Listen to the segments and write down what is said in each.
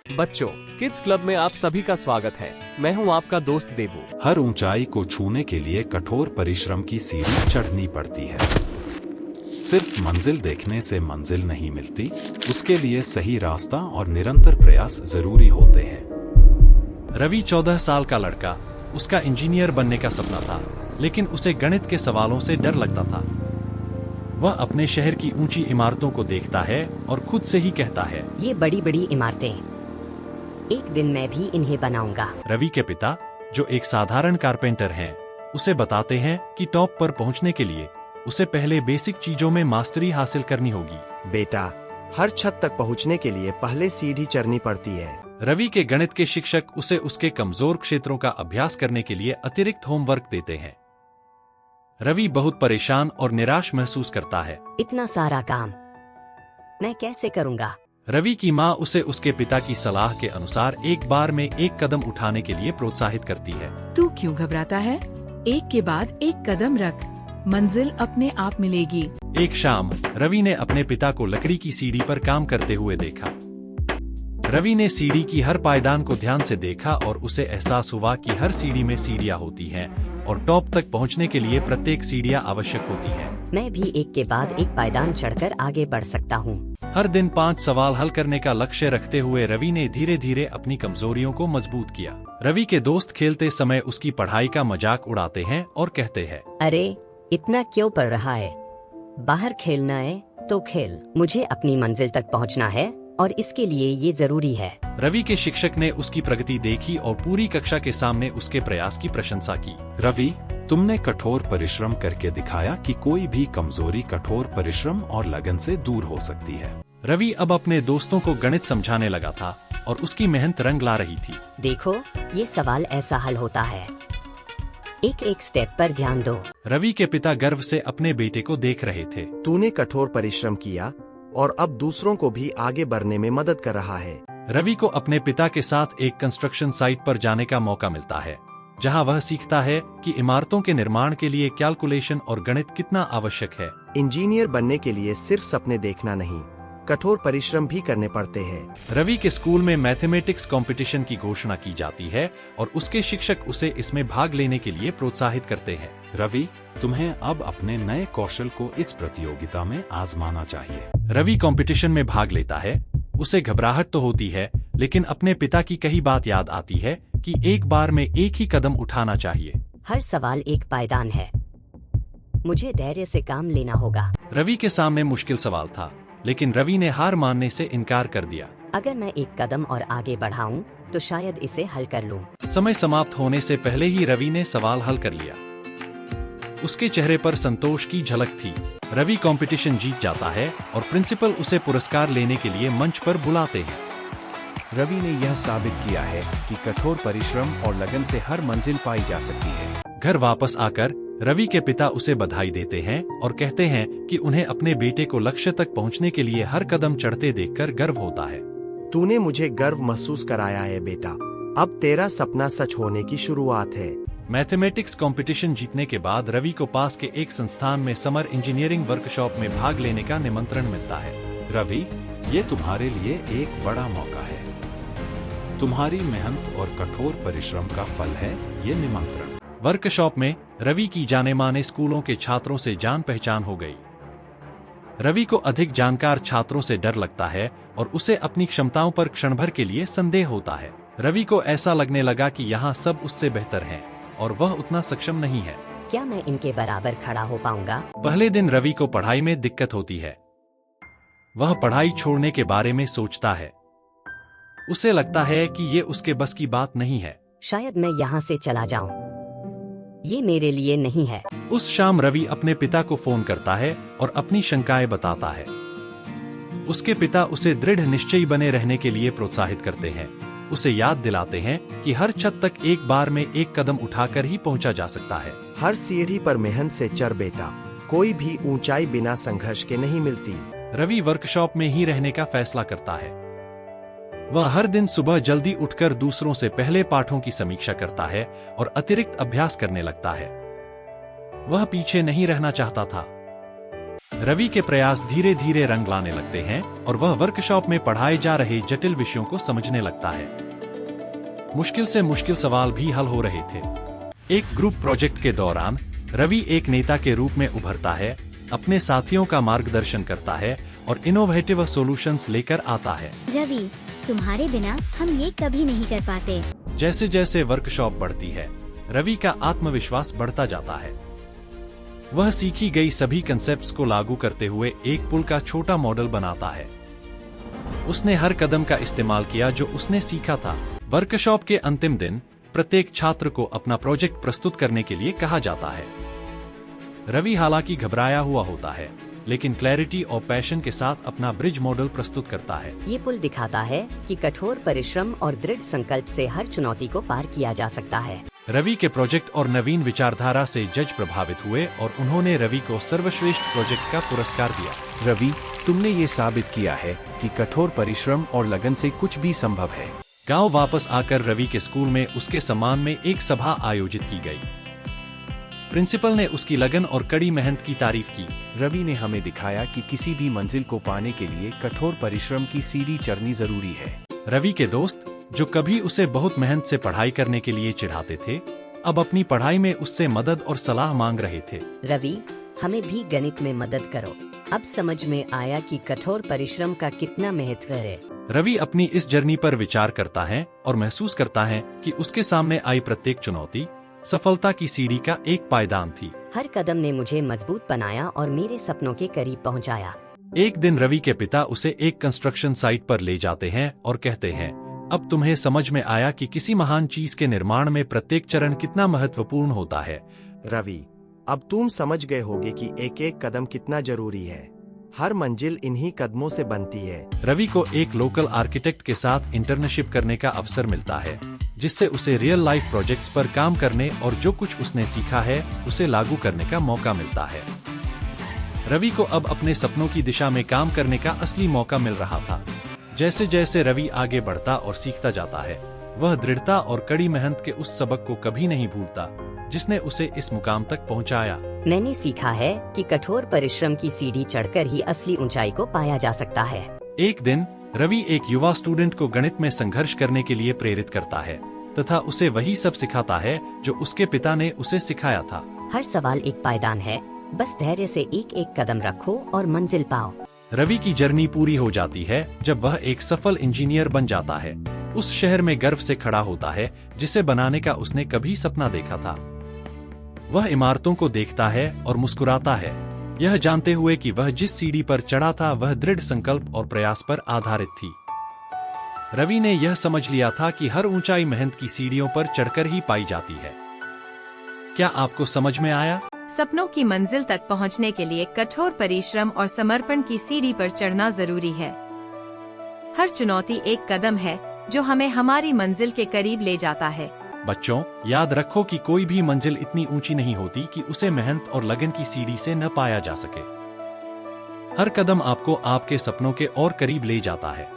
बच्चों, kids club में आप सभी का स्वागत है। मैं हूं आपका दोस्त देबू। हर ऊंचाई को छूने के लिए कठोर परिश्रम की सीढ़ी चढ़नी पड़ती है। सिर्फ मंजिल देखने से मंजिल नहीं मिलती, उसके लिए सही रास्ता और निरंतर प्रयास जरूरी होते हैं। रवि 14 साल का लड़का, उसका इंजीनियर बनने का सपना था, लेकिन उसे गणित के सवालों से डर लगता था। वह अपने शहर की ऊंची इमारतों को देखता है और खुद से ही कहता है, ये बड़ी बड़ी इमारतें, एक दिन मैं भी इन्हें बनाऊंगा। रवि के पिता, जो एक साधारण कारपेंटर हैं, उसे बताते हैं कि टॉप पर पहुंचने के लिए उसे पहले बेसिक चीजों में मास्टरी हासिल करनी होगी। बेटा, हर छत तक पहुंचने के लिए पहले सीढ़ी चढ़नी पड़ती है। रवि के गणित के शिक्षक उसे उसके कमजोर क्षेत्रों का अभ्यास करने के लिए अतिरिक्त होमवर्क देते हैं। रवि बहुत परेशान और निराश महसूस करता है। इतना सारा काम मैं कैसे करूंगा? रवि की माँ उसे उसके पिता की सलाह के अनुसार एक बार में एक कदम उठाने के लिए प्रोत्साहित करती है। तू क्यों घबराता है? एक के बाद एक कदम रख, मंजिल अपने आप मिलेगी। एक शाम रवि ने अपने पिता को लकड़ी की सीढ़ी पर काम करते हुए देखा। रवि ने सीढ़ी की हर पायदान को ध्यान से देखा और उसे एहसास हुआ कि हर सीढ़ी में सीढ़ियाँ होती हैं और टॉप तक पहुँचने के लिए प्रत्येक सीढ़ियाँ आवश्यक होती हैं। मैं भी एक के बाद एक पायदान चढ़कर आगे बढ़ सकता हूँ। हर दिन 5 सवाल हल करने का लक्ष्य रखते हुए रवि ने धीरे धीरे अपनी कमजोरियों को मजबूत किया। रवि के दोस्त खेलते समय उसकी पढ़ाई का मजाक उड़ाते हैं और कहते हैं, अरे इतना क्यों पढ़ रहा है? बाहर खेलना है तो खेल, मुझे अपनी मंजिल तक पहुँचना है और इसके लिए ये जरूरी है। रवि के शिक्षक ने उसकी प्रगति देखी और पूरी कक्षा के सामने उसके प्रयास की प्रशंसा की। रवि, तुमने कठोर परिश्रम करके दिखाया कि कोई भी कमजोरी कठोर परिश्रम और लगन से दूर हो सकती है। रवि अब अपने दोस्तों को गणित समझाने लगा था और उसकी मेहनत रंग ला रही थी। देखो, ये सवाल ऐसा हल होता है, एक एक स्टेप पर ध्यान दो। रवि के पिता गर्व से अपने बेटे को देख रहे थे। तूने कठोर परिश्रम किया और अब दूसरों को भी आगे बढ़ने में मदद कर रहा है। रवि को अपने पिता के साथ एक कंस्ट्रक्शन साइट पर जाने का मौका मिलता है, जहां वह सीखता है कि इमारतों के निर्माण के लिए कैलकुलेशन और गणित कितना आवश्यक है। इंजीनियर बनने के लिए सिर्फ सपने देखना नहीं, कठोर परिश्रम भी करने पड़ते हैं। रवि के स्कूल में मैथमेटिक्स कंपटीशन की घोषणा की जाती है और उसके शिक्षक उसे इसमें भाग लेने के लिए प्रोत्साहित करते हैं। रवि, तुम्हें अब अपने नए कौशल को इस प्रतियोगिता में आजमाना चाहिए। रवि कंपटीशन में भाग लेता है। उसे घबराहट तो होती है, लेकिन अपने पिता की कही बात याद आती है कि एक बार में एक ही कदम उठाना चाहिए। हर सवाल एक पायदान है, मुझे धैर्य से काम लेना होगा। रवि के सामने मुश्किल सवाल था, लेकिन रवि ने हार मानने से इनकार कर दिया। अगर मैं एक कदम और आगे बढ़ाऊं, तो शायद इसे हल कर लूं। समय समाप्त होने से पहले ही रवि ने सवाल हल कर लिया। उसके चेहरे पर संतोष की झलक थी। रवि कंपटीशन जीत जाता है और प्रिंसिपल उसे पुरस्कार लेने के लिए मंच पर बुलाते हैं। रवि ने यह साबित किया है कि कठोर परिश्रम और लगन से हर मंजिल पाई जा सकती है। घर वापस आकर रवि के पिता उसे बधाई देते हैं और कहते हैं कि उन्हें अपने बेटे को लक्ष्य तक पहुंचने के लिए हर कदम चढ़ते देखकर गर्व होता है। तूने मुझे गर्व महसूस कराया है बेटा, अब तेरा सपना सच होने की शुरुआत है। मैथमेटिक्स कंपटीशन जीतने के बाद रवि को पास के एक संस्थान में समर इंजीनियरिंग वर्कशॉप में भाग लेने का निमंत्रण मिलता है। रवि, ये तुम्हारे लिए एक बड़ा मौका है। तुम्हारी मेहनत और कठोर परिश्रम का फल है ये निमंत्रण। वर्कशॉप में रवि की जाने माने स्कूलों के छात्रों से जान पहचान हो गई। रवि को अधिक जानकार छात्रों से डर लगता है और उसे अपनी क्षमताओं पर क्षण भर के लिए संदेह होता है। रवि को ऐसा लगने लगा कि यहाँ सब उससे बेहतर हैं और वह उतना सक्षम नहीं है। क्या मैं इनके बराबर खड़ा हो पाऊंगा? पहले दिन रवि को पढ़ाई में दिक्कत होती है। वह पढ़ाई छोड़ने के बारे में सोचता है। उसे लगता है कि ये उसके बस की बात नहीं है। शायद मैं यहाँ से चला जाऊं, ये मेरे लिए नहीं है। उस शाम रवि अपने पिता को फोन करता है और अपनी शंकाएं बताता है। उसके पिता उसे दृढ़ निश्चयी बने रहने के लिए प्रोत्साहित करते हैं। उसे याद दिलाते हैं कि हर छत तक एक बार में एक कदम उठाकर ही पहुंचा जा सकता है। हर सीढ़ी पर मेहनत से चढ़ बेटा, कोई भी ऊंचाई बिना संघर्ष के नहीं मिलती। रवि वर्कशॉप में ही रहने का फैसला करता है। वह हर दिन सुबह जल्दी उठकर दूसरों से पहले पाठों की समीक्षा करता है और अतिरिक्त अभ्यास करने लगता है। वह पीछे नहीं रहना चाहता था। रवि के प्रयास धीरे धीरे रंग लाने लगते हैं और वह वर्कशॉप में पढ़ाए जा रहे जटिल विषयों को समझने लगता है। मुश्किल से मुश्किल सवाल भी हल हो रहे थे। एक ग्रुप प्रोजेक्ट के दौरान रवि एक नेता के रूप में उभरता है, अपने साथियों का मार्गदर्शन करता है और इनोवेटिव सॉल्यूशंस लेकर आता है। रवि, तुम्हारे बिना हम ये कभी नहीं कर पाते। जैसे जैसे वर्कशॉप बढ़ती है, रवि का आत्मविश्वास बढ़ता जाता है। वह सीखी गई सभी कंसेप्ट्स को लागू करते हुए एक पुल का छोटा मॉडल बनाता है। उसने हर कदम का इस्तेमाल किया जो उसने सीखा था। वर्कशॉप के अंतिम दिन प्रत्येक छात्र को अपना प्रोजेक्ट प्रस्तुत करने के लिए कहा जाता है। रवि हालांकि घबराया हुआ होता है, लेकिन क्लैरिटी और पैशन के साथ अपना ब्रिज मॉडल प्रस्तुत करता है। ये पुल दिखाता है कि कठोर परिश्रम और दृढ़ संकल्प से हर चुनौती को पार किया जा सकता है। रवि के प्रोजेक्ट और नवीन विचारधारा से जज प्रभावित हुए और उन्होंने रवि को सर्वश्रेष्ठ प्रोजेक्ट का पुरस्कार दिया। रवि, तुमने ये साबित किया है कि कठोर परिश्रम और लगन से कुछ भी संभव है। गांव वापस आकर रवि के स्कूल में उसके सम्मान में एक सभा आयोजित की गई। प्रिंसिपल ने उसकी लगन और कड़ी मेहनत की तारीफ की। रवि ने हमें दिखाया कि किसी भी मंजिल को पाने के लिए कठोर परिश्रम की सीढ़ी चढ़नी जरूरी है। रवि के दोस्त, जो कभी उसे बहुत मेहनत से पढ़ाई करने के लिए चिढ़ाते थे, अब अपनी पढ़ाई में उससे मदद और सलाह मांग रहे थे। रवि, हमें भी गणित में मदद करो। अब समझ में आया कि कठोर परिश्रम का कितना महत्व है। रवि अपनी इस जर्नी पर विचार करता है और महसूस करता है कि उसके सामने आई प्रत्येक चुनौती सफलता की सीढ़ी का एक पायदान थी। हर कदम ने मुझे मजबूत बनाया और मेरे सपनों के करीब पहुंचाया। एक दिन रवि के पिता उसे एक कंस्ट्रक्शन साइट पर ले जाते हैं और कहते हैं, अब तुम्हें समझ में आया कि किसी महान चीज के निर्माण में प्रत्येक चरण कितना महत्वपूर्ण होता है। रवि, अब तुम समझ गए होगे कि एक एक कदम कितना जरूरी है। हर मंजिल इन्हीं कदमों से बनती है। रवि को एक लोकल आर्किटेक्ट के साथ इंटर्नशिप करने का अवसर मिलता है, जिससे उसे रियल लाइफ प्रोजेक्ट्स पर काम करने और जो कुछ उसने सीखा है उसे लागू करने का मौका मिलता है। रवि को अब अपने सपनों की दिशा में काम करने का असली मौका मिल रहा था। जैसे जैसे रवि आगे बढ़ता और सीखता जाता है, वह दृढ़ता और कड़ी मेहनत के उस सबक को कभी नहीं भूलता जिसने उसे इस मुकाम तक पहुंचाया। मैंने सीखा है कि कठोर परिश्रम की सीढ़ी चढ़कर ही असली ऊंचाई को पाया जा सकता है। एक दिन रवि एक युवा स्टूडेंट को गणित में संघर्ष करने के लिए प्रेरित करता है तथा उसे वही सब सिखाता है जो उसके पिता ने उसे सिखाया था। हर सवाल एक पायदान है, बस धैर्य से एक एक कदम रखो और मंजिल पाओ। रवि की जर्नी पूरी हो जाती है जब वह एक सफल इंजीनियर बन जाता है। उस शहर में गर्व से खड़ा होता है जिसे बनाने का उसने कभी सपना देखा था। वह इमारतों को देखता है और मुस्कुराता है, यह जानते हुए कि वह जिस सीढ़ी पर चढ़ा था वह दृढ़ संकल्प और प्रयास पर आधारित थी। रवि ने यह समझ लिया था कि हर ऊंचाई मेहनत की सीढ़ियों पर चढ़कर ही पाई जाती है। क्या आपको समझ में आया? सपनों की मंजिल तक पहुंचने के लिए कठोर परिश्रम और समर्पण की सीढ़ी पर चढ़ना जरूरी है। हर चुनौती एक कदम है जो हमें हमारी मंजिल के करीब ले जाता है। बच्चों, याद रखो कि कोई भी मंजिल इतनी ऊंची नहीं होती कि उसे मेहनत और लगन की सीढ़ी से न पाया जा सके। हर कदम आपको आपके सपनों के और करीब ले जाता है।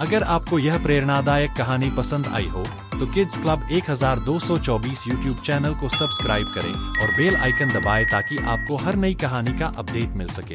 अगर आपको यह प्रेरणादायक कहानी पसंद आई हो तो किड्स क्लब 1224 यूट्यूब चैनल को सब्सक्राइब करें और बेल आइकन दबाएं ताकि आपको हर नई कहानी का अपडेट मिल सके।